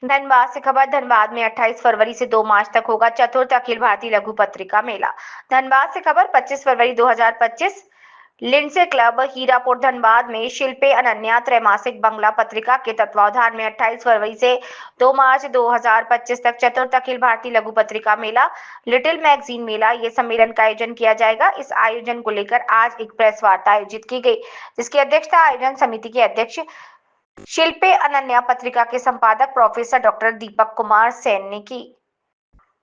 धनबाद से खबर। धनबाद में 28 फरवरी से 2 मार्च तक होगा चतुर्थ अखिल भारतीय लघु पत्रिका मेला। धनबाद से खबर। 25 फरवरी 2025 लिंडसे क्लब हीरापुर धनबाद में शिल्पे अनन्या त्रैमासिक बंगला पत्रिका के तत्वावधान में 28 फरवरी से 2 मार्च 2025 तक चतुर्थ अखिल भारतीय लघु पत्रिका मेला लिटिल मैगजीन मेला ये सम्मेलन का आयोजन किया जाएगा। इस आयोजन को लेकर आज एक प्रेस वार्ता आयोजित की गई, जिसकी अध्यक्षता आयोजन समिति के अध्यक्ष शिल्पे अनन्या पत्रिका के संपादक प्रोफेसर डॉक्टर दीपक कुमार सेन ने की।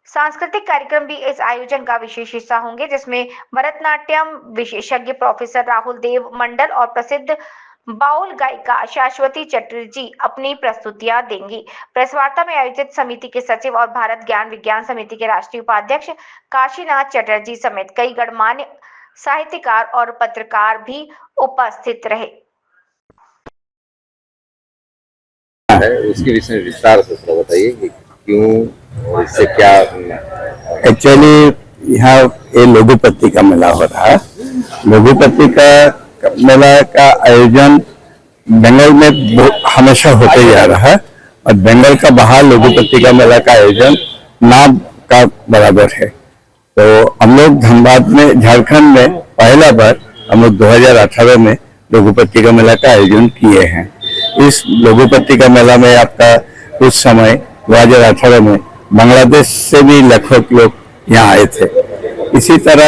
सांस्कृतिक कार्यक्रम भी इस आयोजन का विशेष हिस्सा होंगे, जिसमें भरतनाट्यम विशेषज्ञ प्रोफेसर राहुल देव मंडल और प्रसिद्ध बाउल गायिका शाश्वती चटर्जी अपनी प्रस्तुतियां देंगी। प्रेस वार्ता में आयोजित समिति के सचिव और भारत ज्ञान विज्ञान समिति के राष्ट्रीय उपाध्यक्ष काशीनाथ चटर्जी समेत कई गणमान्य साहित्यकार और पत्रकार भी उपस्थित रहे। उसके विषय में विस्तार से थोड़ा बताइए कि क्यों और इससे क्या। एक्चुअली यहाँ ये लघु पत्रिका मेला हो रहा है। लघु पत्रिका मेला का आयोजन बंगाल में हमेशा होते जा रहा है और बंगाल का बाहर लघु पत्रिका मेला का आयोजन नाम का बराबर है। तो हम लोग धनबाद में झारखंड में पहला बार हम लोग 2018 में लघु पत्रिका मेला का आयोजन किए हैं। इस लघु पत्रिका मेला में आपका कुछ समय 2018 में बांग्लादेश से भी लेखक लोग यहाँ आए थे। इसी तरह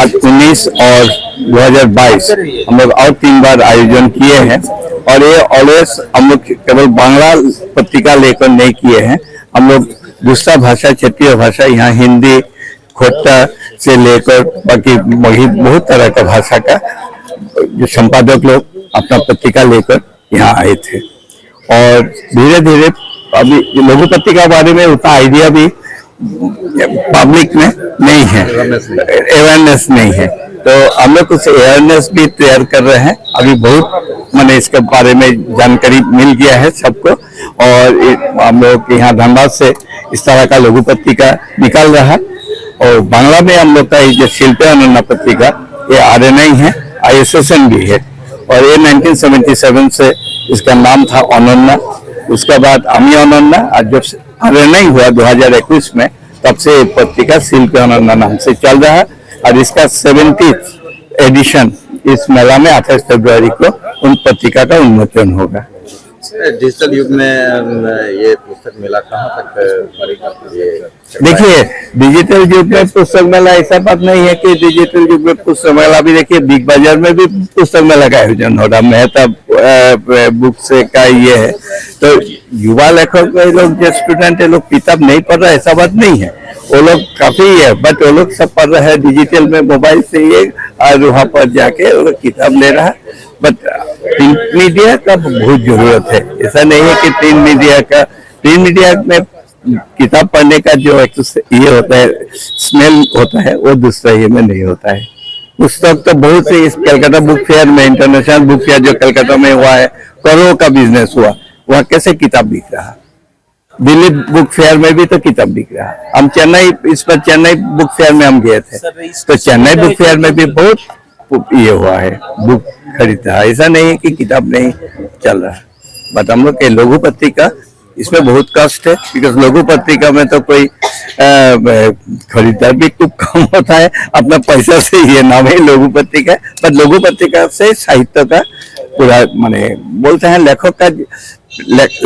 आज 19 और 2022 हम लोग और 3 बार आयोजन किए हैं और ये ऑलवेज हम लोग केवल बांग्ला पत्रिका लेकर नहीं किए हैं। हम लोग दूसरा भाषा, क्षेत्रीय भाषा, यहाँ हिंदी, खोटा से लेकर बाकी बहुत तरह का भाषा का जो संपादक लोग अपना पत्रिका लेकर यहाँ आए थे। और धीरे धीरे अभी लघु पत्रिका बारे में उतना आइडिया भी पब्लिक में नहीं है, अवेयरनेस नहीं है। तो हम लोग कुछ अवेयरनेस भी तैयार कर रहे हैं। अभी बहुत मैंने इसके बारे में जानकारी मिल गया है सबको और हम लोग यहाँ धनबाद से इस तरह का लघु पत्रिका निकल रहा है। और बांग्ला में हम लोग का ये शिल्पे अनन्या पत्रिका ये RNI है, एसोसिएशन भी है और ये 1977 से इसका नाम था अनन्या। उसके बाद अमी अनन्या, आज जब RNI हुआ 2021 में, तब से पत्रिका शिल्पे अनन्या नाम से चल रहा है और इसका 70th एडिशन इस मेला में 28 फरवरी को उन पत्रिका का उन्मोचन होगा। डिजिटल युग में ये पुस्तक मेला कहाँ तक बढ़ेगा? देखिए, डिजिटल युग में पुस्तक मेला ऐसा बात नहीं है कि डिजिटल युग में पुस्तक मेला भी, देखिए बिग बाजार में भी पुस्तक मेला का आयोजन हो रहा है। मेहता बुक से का ये है। तो युवा लेखक लोग जो स्टूडेंट है लोग किताब नहीं पढ़ रहे, ऐसा बात नहीं है। वो लोग काफी है, बट वो लोग सब पढ़ रहे हैं डिजिटल में, मोबाइल से ये और वहाँ पर जाके वो लोग किताब ले रहा है। बट प्रिंट मीडिया का बहुत जरूरत है। ऐसा नहीं है कि प्रिंट मीडिया में किताब पढ़ने का जो ये होता है, स्मेल होता है, वो दूसरा ये में नहीं होता है। पुस्तक तो बहुत से इस कलकत्ता बुक फेयर में, इंटरनेशनल बुक फेयर जो कलकत्ता में हुआ है, करोड़ों का बिजनेस हुआ, वहाँ कैसे किताब बिक रहा है। दिल्ली बुक फेयर में भी तो किताब बिक रहा है। हम चेन्नई बुक फेयर में हम गए थे, तो चेन्नई बुक फेयर में भी बहुत ये हुआ है, बुक खरीदा है। ऐसा नहीं है कि किताब नहीं चल रहा है। बट हम लोग के लघु पत्रिका इसमें बहुत कष्ट है, बिकॉज लघु पत्रिका में तो कोई खरीदार भी खूब कम होता है। अपना पैसा से ये नाम है लघु पत्रिका, बट लघु पत्रिका से साहित्य का पूरा माने बोलते हैं लेखक का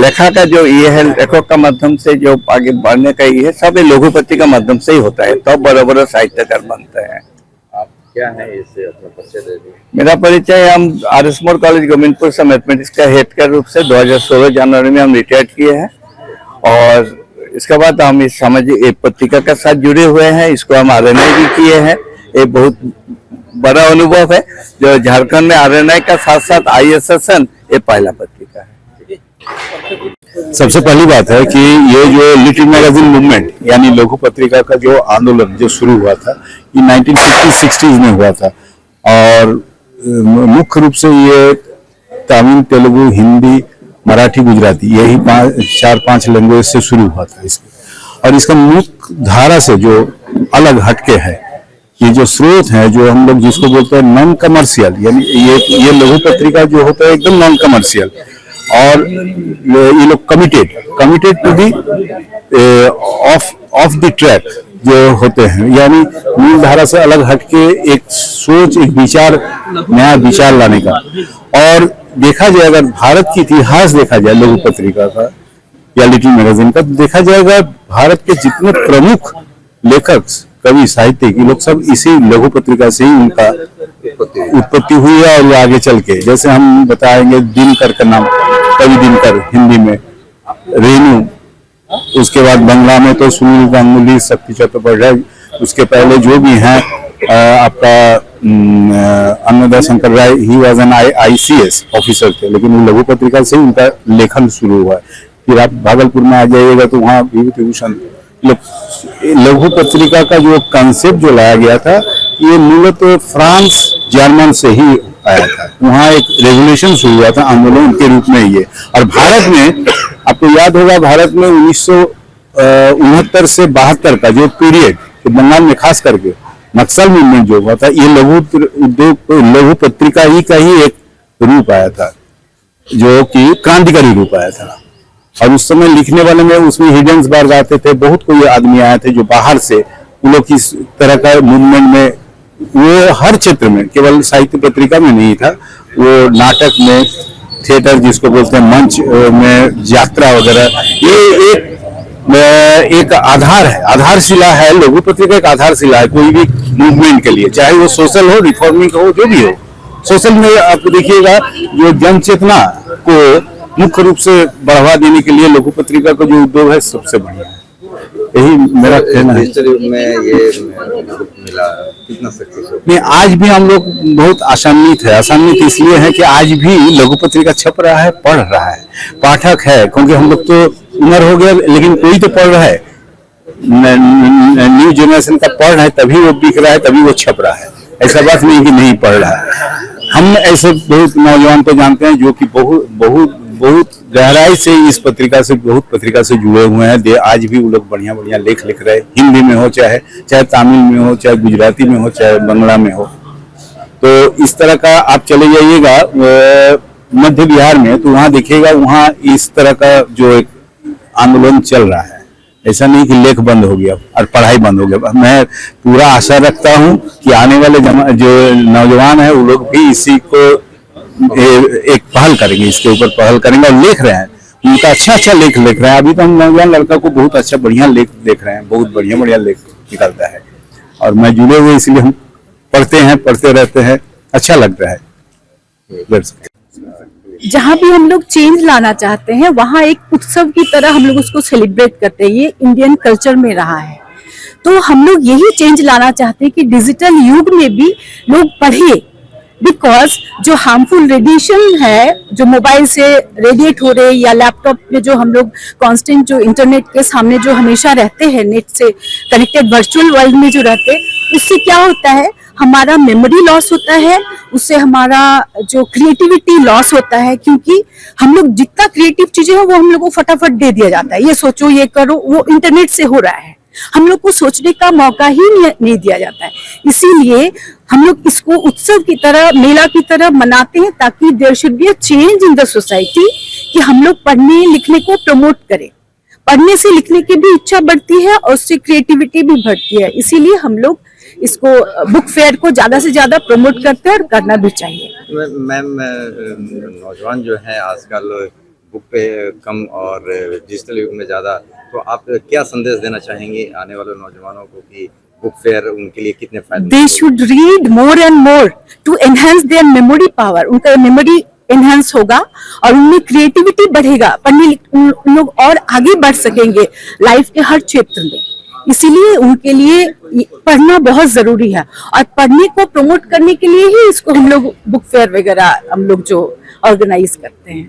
लेखा का जो ये है, लेखक का माध्यम से जो आगे बढ़ने का ये है, सब लघु पत्रिका माध्यम से ही होता है। तो बड़े बड़े साहित्यकार बनते हैं। आप क्या है इससे अपना परिचय दे दीजिए। मेरा परिचय, हम RS मोर कॉलेज गोविंदपुर से मैथमेटिक्स का हेड के रूप से 2016 जनवरी में हम रिटायर्ड किए हैं और इसके बाद हम इस सामाजिक एक पत्रिका के साथ जुड़े हुए हैं। इसको हम RNI भी किए हैं। एक बहुत बड़ा अनुभव है जो झारखंड में RNI का साथ साथ ISSN ये पहला पत्रिका है। सबसे पहली बात है कि ये जो लिटिल मैगजीन मूवमेंट यानी लघु पत्रिका का जो आंदोलन जो शुरू हुआ था ये 1950-60s में हुआ था और मुख्य रूप से ये तमिल, तेलुगु, हिंदी, मराठी, गुजराती यही 4-5 लैंग्वेज से शुरू हुआ था इसके। और इसका मुख्य धारा से जो अलग हटके है ये जो स्रोत है, जो हम लोग जिसको बोलते हैं नॉन कमर्शियल, यानी ये लघु पत्रिका जो होता है एकदम नॉन कमर्शियल, और ये लोग committed to the off the track जो होते हैं, यानी मूल धारा से अलग हटके एक सोच, एक विचार, नया विचार लाने का। और देखा जाए, अगर भारत की इतिहास देखा जाए लघु पत्रिका का या लिटिल मैगजीन का, तो देखा जाएगा भारत के जितने प्रमुख लेखक, कवि, साहित्यिक, ये लोग सब इसी लघु पत्रिका से ही उनका उत्पत्ति हुई है। और वो आगे चल के, जैसे हम बताएंगे दिनकर का नाम, कवि दिनकर हिंदी में, रेणु, उसके बाद बंगला में तो सुनील गांगुली, शक्ति चट्टोपाध्याय, उसके पहले जो भी हैं आपका Annada Shankar Ray, he was an ICS officer थे, लेकिन वो लघु पत्रिका से ही उनका लेखन शुरू हुआ। फिर आप भागलपुर में आ जाइएगा तो वहाँ विभूति भूषण। लघु पत्रिका का जो कंसेप्ट जो लाया गया था, ये मूलतः फ्रांस, जर्मन से ही आया था। वहाँ एक रेवोल्यूशन शुरू हुआ था आंदोलन के रूप में ये। और भारत में आपको याद होगा, भारत में 1969 से 72 का जो पीरियड, तो बंगाल में खास करके नक्सल मूवमेंट जो हुआ था, ये लघु पत्रिका ही का ही एक रूप आया था, जो कि क्रांतिकारी रूप आया था। और उस समय लिखने वाले में उसमें हिडेन्सबर्ग आते थे, बहुत कोई आदमी आए थे जो बाहर से, उन लोग इस तरह का मूवमेंट में, वो हर क्षेत्र में, केवल साहित्य पत्रिका में नहीं था, वो नाटक में, थिएटर जिसको बोलते हैं, मंच में, यात्रा वगैरह, ये एक आधार है, आधारशिला है। लघु पत्रिका एक आधारशिला है कोई भी मूवमेंट के लिए, चाहे वो सोशल हो, रिफॉर्मिंग हो, जो भी हो। सोशल में आप देखिएगा, जो जन चेतना को मुख्य रूप से बढ़ावा देने के लिए लघु पत्रिका का जो उद्योग है, सबसे बढ़िया है। यही मेरा कहना है। डिजिटल युग में ये मिला, कितना सक्सेस हो? नहीं, आज भी हम लोग बहुत आसान्वित है। आसान्वित इसलिए है कि आज भी लघु पत्रिका छप रहा है, पढ़ रहा है, पाठक है, क्योंकि हम लोग तो उम्र हो गया, लेकिन कोई तो पढ़ रहा है, न्यू जनरेशन का पढ़ रहा है, तभी वो बिक रहा है, तभी वो छप रहा है। ऐसा बात नहीं कि नहीं पढ़ रहा है। हम ऐसे बहुत नौजवान तो जानते हैं जो कि बहुत गहराई से इस पत्रिका से जुड़े हुए हैं। आज भी वो लोग बढ़िया बढ़िया लेख लिख रहे हैं, हिंदी में हो, चाहे तमिल में हो, चाहे गुजराती में हो, चाहे बंगला में हो। तो इस तरह का आप चले जाइएगा मध्य बिहार में, तो वहाँ देखिएगा, वहाँ इस तरह का जो एक आंदोलन चल रहा है। ऐसा नहीं कि लेख बंद हो गया और पढ़ाई बंद हो गया। मैं पूरा आशा रखता हूँ कि आने वाले जो नौजवान है, वो लोग भी इसी को एक पहल करेंगे, इसके ऊपर पहल करेंगे, और लिख रहे हैं। उनका अच्छा लेख लिख रहे हैं। अभी तो हम नौजवान लड़का को बहुत अच्छा बढ़िया लेख देख रहे हैं, बहुत बढ़िया लेख निकलता है। और मैं जुड़े हुए, इसलिए हम पढ़ते रहते हैं, अच्छा लगता है। जहाँ भी हम लोग चेंज लाना चाहते हैं, वहाँ एक उत्सव की तरह हम लोग उसको सेलिब्रेट करते हैं। ये इंडियन कल्चर में रहा है। तो हम लोग यही चेंज लाना चाहते हैं कि डिजिटल युग में भी लोग पढ़े, बिकॉज जो हार्मफुल रेडिएशन है, जो मोबाइल से रेडिएट हो रहे, या लैपटॉप में जो हम लोग कांस्टेंट जो इंटरनेट के सामने जो हमेशा रहते हैं, नेट से कनेक्टेड वर्चुअल वर्ल्ड में जो रहते हैं, उससे क्या होता है, हमारा मेमोरी लॉस होता है, उससे हमारा जो क्रिएटिविटी लॉस होता है। क्योंकि हम लोग जितना क्रिएटिव चीजें हो, वो हम लोग को फटाफट दे दिया जाता है, ये सोचो, ये करो, वो इंटरनेट से हो रहा है। हम लोग को सोचने का मौका ही नहीं दिया जाता है। इसीलिए हम लोग इसको उत्सव की तरह, मेला की तरह मनाते हैं, ताकि there should be a change in the society, कि हम लोग पढ़ने लिखने को प्रमोट करें। पढ़ने से लिखने की भी इच्छा बढ़ती है और उससे क्रिएटिविटी भी बढ़ती है। इसीलिए हम लोग इसको, बुक फेयर को ज्यादा से ज्यादा प्रमोट करते हैं, और करना भी चाहिए। मैम, नौजवान जो है आजकल बुक पे कम और डिजिटल युग में ज्यादा, तो आप क्या संदेश देना चाहेंगे आने वाले नौजवानों को कि बुक फेयर उनके लिए कितने फायदे? They should read more and more to enhance their memory power. उनका मेमोरी एनहांस होगा और उनमें क्रिएटिविटी बढ़ेगा, उन लोग और आगे बढ़ सकेंगे लाइफ के हर क्षेत्र में। इसीलिए उनके लिए पढ़ना बहुत जरूरी है, और पढ़ने को प्रमोट करने के लिए ही इसको हम लोग बुक फेयर वगैरह हम लोग जो ऑर्गेनाइज करते हैं।